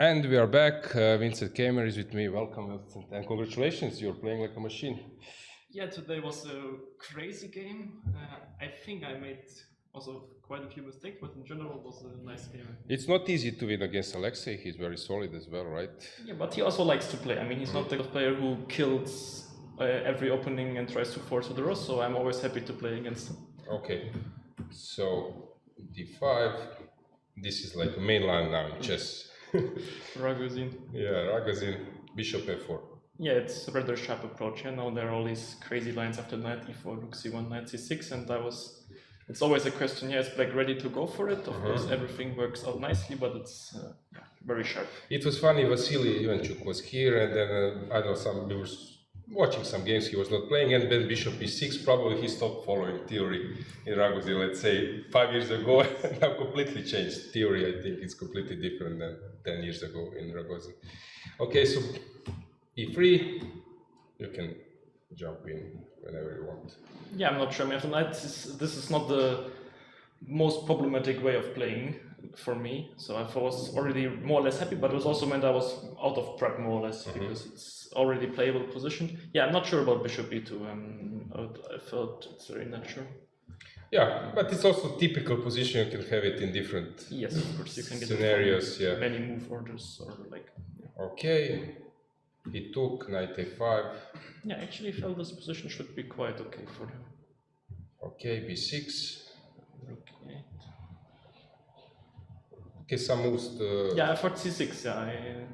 And we are back. Vincent Keymer is with me. Welcome, Vincent, and congratulations. You're playing like a machine. Yeah, today was a crazy game. I think I made also quite a few mistakes, but in general it was a nice game. It's not easy to win against Alexey. He's very solid as well, right? Yeah, but he also likes to play. I mean, he's not the player who kills every opening and tries to force a draw, so I'm always happy to play against him. Okay, so d5. This is like a main line now in chess. Ragozin. Yeah, Ragozin, bishop f4. Yeah, it's a rather sharp approach. You know, there are all these crazy lines after knight e4, rook c1, knight c6, and it's always a question, yeah, is black ready to go for it? Of course, everything works out nicely, but it's very sharp. It was funny, Vasily Ivanchuk was here, and then I know we were watching some games, he was not playing, and then bishop e6, probably he stopped following theory in Ragozin, let's say 5 years ago, and now completely changed theory. I think it's completely different than 10 years ago in Ragozin. Okay, so e3, you can jump in whenever you want. Yeah, I'm not sure. I mean, after knight, this is not the most problematic way of playing for me. So I was already more or less happy, but it was also meant I was out of prep more or less because it's already playable position. Yeah, I'm not sure about bishop e2. I felt it's very natural. Yeah, but it's also typical position. You can have it in different of course you can get scenarios. Yeah, many move orders or like. Yeah. Okay, he took knight a5. Yeah, I actually felt this position should be quite okay for him. Okay, b6. Rook 8. Okay, some moves. Yeah, I thought c6. Yeah,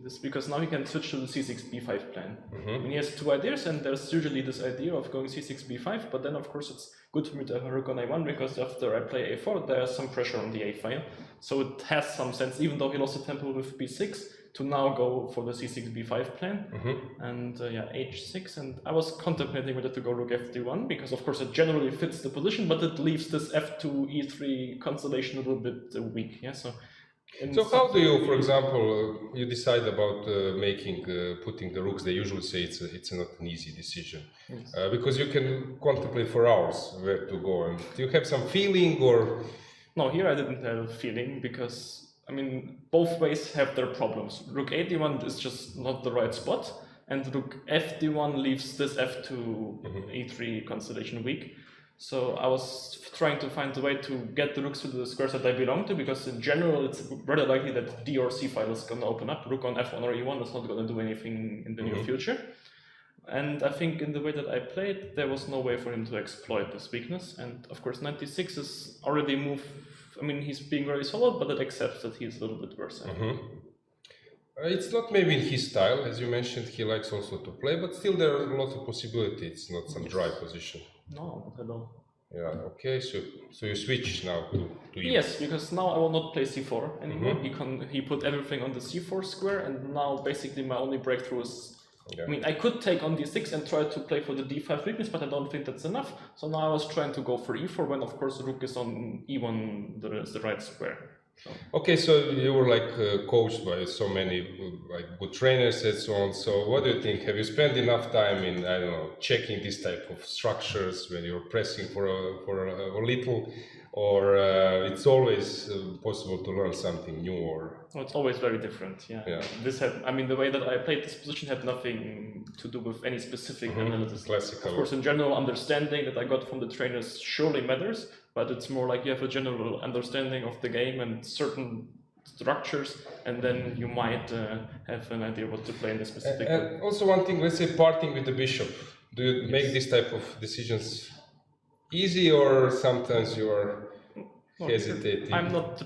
this because now he can switch to the c6 b5 plan. I mean, he has two ideas, and there's usually this idea of going c6 b5. But then, of course, it's good for me to have a rook on a1 because after I play a4, there's some pressure on the a file. So it has some sense, even though he lost the tempo with b6, to now go for the c6 b5 plan. And yeah, h6. And I was contemplating whether to go rook fd1 because, of course, it generally fits the position, but it leaves this f2 e3 constellation a little bit weak. Yeah, so. So how do you, for example, you decide about putting the rooks? They usually say it's not an easy decision because you can contemplate for hours where to go. And do you have some feeling or? No, here I didn't have a feeling because I mean both ways have their problems. Rook a1 is just not the right spot, and rook fd1 leaves this f2 e3 constellation weak. So I was trying to find a way to get the rooks to the squares that I belong to, because in general it's rather likely that d or c file is going to open up. Rook on f1 or e1 is not going to do anything in the near future. And I think in the way that I played, there was no way for him to exploit this weakness. And of course, 96 is already a move. I mean, he's being very solid, but it accepts that he's a little bit worse. It's not maybe in his style, as you mentioned. He likes also to play, but still there are lots of possibilities. It's not some dry position. No, not at all. Yeah. Okay. So you switch now to e. Yes, because now I will not play c4 anymore. He put everything on the c4 square, and now basically my only breakthrough is. I mean, I could take on d6 and try to play for the d5 weakness, but I don't think that's enough. So now I was trying to go for e4 when, of course, rook is on e1, the right square. So. Okay, so you were like coached by so many like good trainers and so on. So what do you think? Have you spent enough time in, I don't know, checking this type of structures when you're pressing for a little, or it's always possible to learn something new? Or well, it's always very different. Yeah. I mean, the way that I played this position had nothing to do with any specific analysis. Classical. Of course, in general, understanding that I got from the trainers surely matters. But it's more like you have a general understanding of the game and certain structures, and then you might have an idea what to play in the specific way. And also one thing, let's say parting with the bishop. Do you make this type of decisions easy, or sometimes you are hesitating?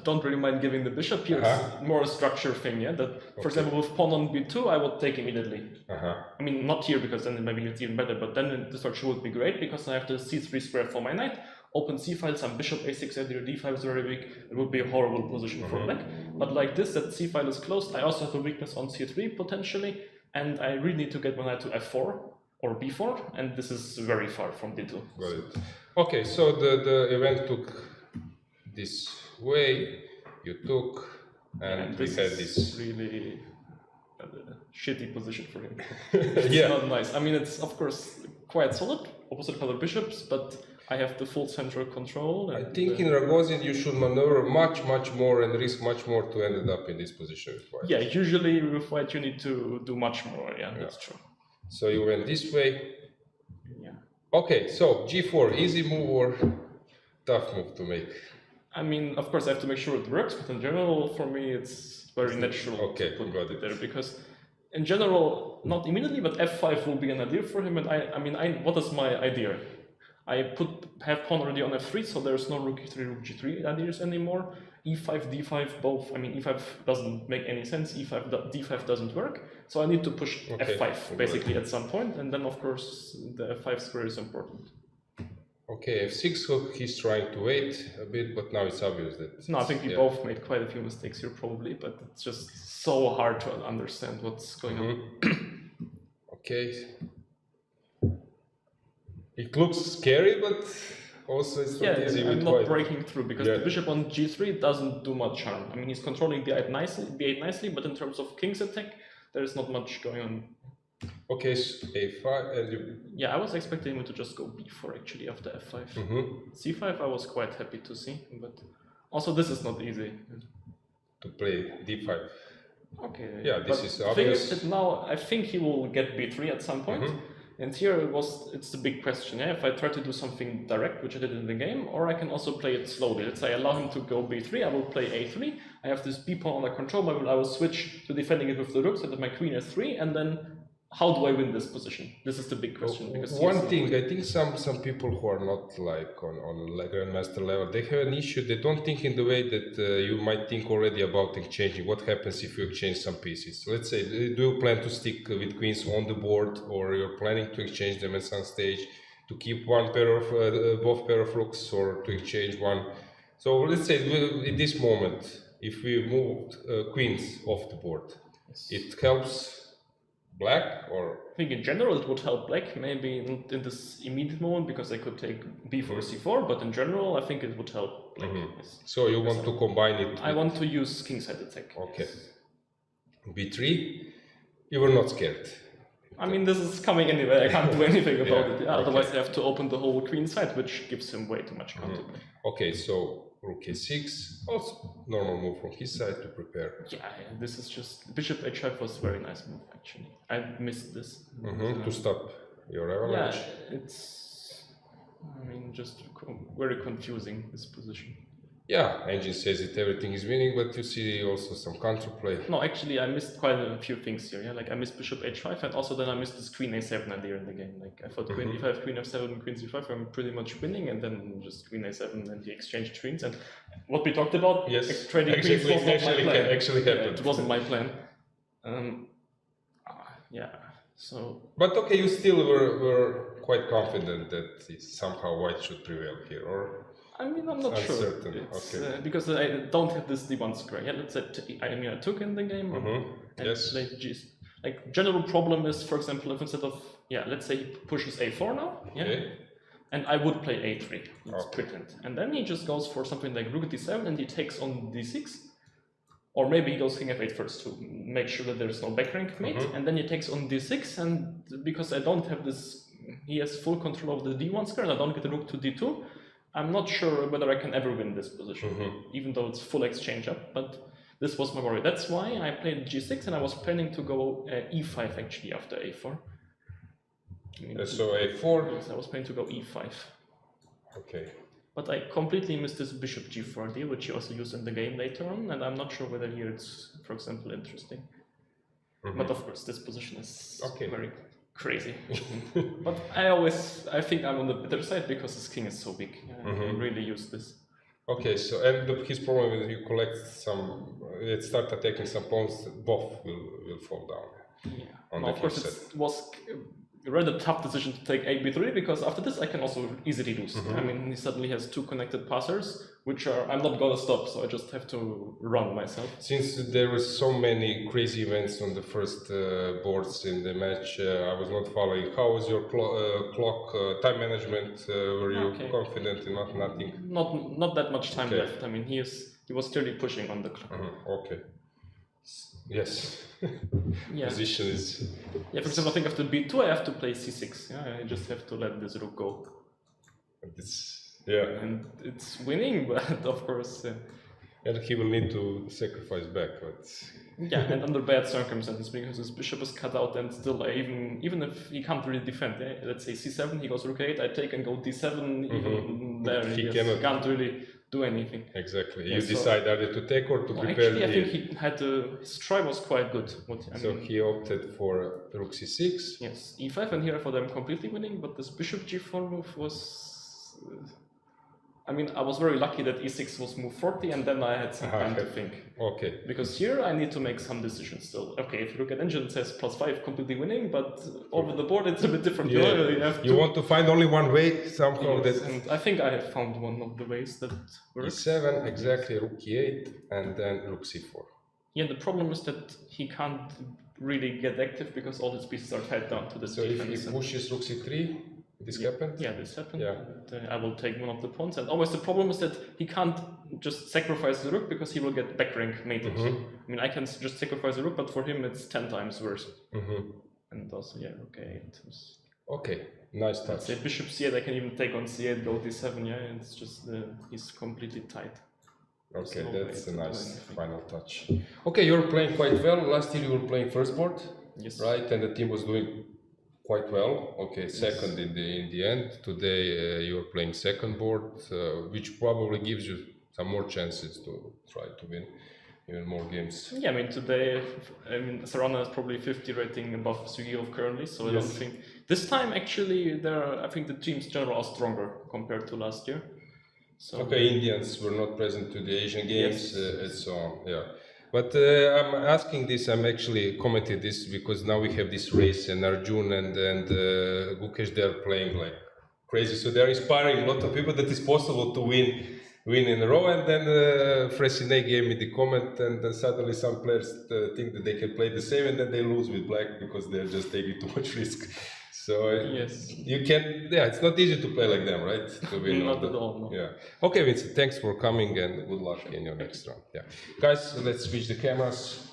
Don't really mind giving the bishop here. It's more a structure thing, yeah. That, for example, with pawn on b2, I would take immediately. I mean, not here because then maybe it's even better, but then the structure would be great because I have the c3 square for my knight. Open c file, some bishop a6 idea, d5 is very weak. It would be a horrible position for black. But like this, that c file is closed. I also have a weakness on c3 potentially, and I really need to get my knight to f4 or b4, and this is very far from d2. Got it. Okay, so the event took this way. You took, and we had this really shitty position for him. It's not nice. I mean, it's of course quite solid, opposite color bishops, but I have the full central control. I And, think in Ragozin you should maneuver much more and risk much more to end up in this position with white. yeah, usually with white you need to do much more. Yeah, that's true. So you went this way. Yeah. Okay, so g4, easy move or tough move to make? I mean, of course, I have to make sure it works, but in general, for me, it's very natural to put it there because, in general, not immediately, but f5 will be an idea for him. And what is my idea? I have pawn already on f3, so there's no rook e3, rook g3 ideas anymore. e5, d5, both. I mean, e5 doesn't make any sense. d5 doesn't work. So I need to push f5 basically at some point, and then of course the f5 square is important. Okay, f6, so he's trying to wait a bit, but now it's obvious that... No, I think we both made quite a few mistakes here probably, but it's just so hard to understand what's going on. Okay. It looks scary, but also it's not easy with I'm not white. breaking through because the bishop on g3 doesn't do much harm. I mean, he's controlling b8 nicely, but in terms of king's attack, there's not much going on. Okay, so a5 and you... Yeah, I was expecting him to just go b4 actually after f5. c5 I was quite happy to see, but also this is not easy. To play d5. Okay. Yeah, this is obvious. Thing is that now I think he will get b3 at some point. And here it's the big question, yeah? If I try to do something direct, which I did in the game, or I can also play it slowly. Let's say I allow him to go b3, I will play a3, I have this b pawn under control, but I will switch to defending it with the rook so that my queen is 3, and then how do I win this position? This is the big question. Because one thing, I think some people who are not like on like grandmaster level, they have an issue. They don't think in the way that you might think already about exchanging. What happens if you exchange some pieces? Let's say, do you plan to stick with queens on the board, or you're planning to exchange them at some stage to keep one pair of both pair of rooks, or to exchange one? So let's say in this moment, if we moved queens off the board, it helps black, or I think in general it would help black, maybe not in this immediate moment because I could take b4 c4, but in general I think it would help black. Yes. So you want to combine it? I want to use kingside attack. Okay. b3, you were not scared. I mean, this is coming anyway, I can't do anything about it. Otherwise I have to open the whole queen side, which gives him way too much counterplay. Okay, so rook a6, also normal move from his side to prepare. Yeah, this is just... Bishop h5 was a very nice move, actually. I missed this. To stop your avalanche. Yeah, it's... I mean, just very confusing, this position. Yeah, engine says that everything is winning, but you see also some counterplay. No, actually, I missed quite a few things here. Yeah, like I missed bishop h5, and also then I missed this queen a7 idea in the game. Like I thought, queen e5, queen f7, queen c5, I'm pretty much winning, and then just queen a7, and the exchange queens. And what we talked about, trading queens was not my plan. Actually happened. Yeah, it wasn't my plan. Yeah. So. But okay, you still were quite confident that somehow white should prevail here, or? I mean, I'm not sure. Okay. Because I don't have this d1 square. Yeah, let's say I took in the game. And yes. Like general problem is, for example, if instead of let's say he pushes a4 now. Yeah. Okay. And I would play a3. Let's pretend. And then he just goes for something like rook d7, and he takes on d6. Or maybe he goes king f8 first to make sure that there's no back rank mate, and then he takes on d6, and because I don't have this, he has full control of the d1 square, and I don't get the rook to d2. I'm not sure whether I can ever win this position, even though it's full exchange up, but this was my worry. That's why I played g6, and I was planning to go e5 actually after a4. So a4? Yes, I was planning to go e5. Okay. But I completely missed this bishop g4 idea, which you also use in the game later on, and I'm not sure whether here it's, for example, interesting. But of course, this position is very crazy. But I think I'm on the better side because his king is so big. I can really use this. Okay, so and his problem is you collect some, start attacking some pawns, both will fall down. Yeah, no, of course it was a rather tough decision to take ab3 because after this I can also easily lose. I mean, he suddenly has two connected passers, which I'm not gonna stop, so I just have to run myself. Since there were so many crazy events on the first boards in the match, I was not following. How was your clock time management? Were you confident in nothing? Not that much time left. I mean, he was clearly pushing on the clock. Okay. Yes. Position is. Yeah, for example, I think after b2 I have to play c6. Yeah, I just have to let this rook go. And it's winning, but of course. And he will need to sacrifice back. But yeah, and under bad circumstances, because his bishop is cut out, and still even if he can't really defend, let's say c7, he goes rook 8, I take and go d7, even there he can't really do anything. Exactly. You decide either to take or to prepare. Actually, I think he had his try was quite good. He opted for rook c6. Yes, e5, and here for them completely winning, but this bishop g4 move was. I was very lucky that e6 was move 40, and then I had some time to think. Okay. Because here I need to make some decisions still. Okay, if you look at engine, it says +5 completely winning, but over the board it's a bit different. Yeah. You want to find only one way somehow. Yes, and I think I have found one of the ways that works. e7, exactly, rook e8, and then rook c4. Yeah, the problem is that he can't really get active because all his pieces are tied down to this defense. So if he pushes rook c3, this happened? Yeah, this happened. Yeah. And, I will take one of the pawns. And always the problem is that he can't just sacrifice the rook because he will get back rank mated. I can just sacrifice the rook, but for him it's 10 times worse. And also, okay. Okay, nice touch. Say bishop c8, I can even take on c8, go d7, and it's just, he's completely tight. Okay, that's a nice final touch. Okay, you're playing quite well. Last year you were playing first board, yes, right? And the team was doing quite well. Okay, second in the end. Today you're playing second board, which probably gives you some more chances to try to win even more games. Yeah, today, Sarana is probably 50 rating above Sugilov currently, so I don't think this time actually I think the teams in general are stronger compared to last year. So okay, Indians were not present to the Asian Games and so on. Yeah. But I'm asking this, I'm actually commenting this because now we have this race and Arjun and Gukesh, they're playing like crazy. So they're inspiring a lot of people that it's possible to win in a row. And then Fressinet gave me the comment, and then suddenly some players think that they can play the same, and then they lose with black because they're just taking too much risk. So you can, it's not easy to play like them, right? To win. Not at all. No. Yeah. Okay, Vincent, thanks for coming and good luck in your next round. Yeah. Guys, let's switch the cameras.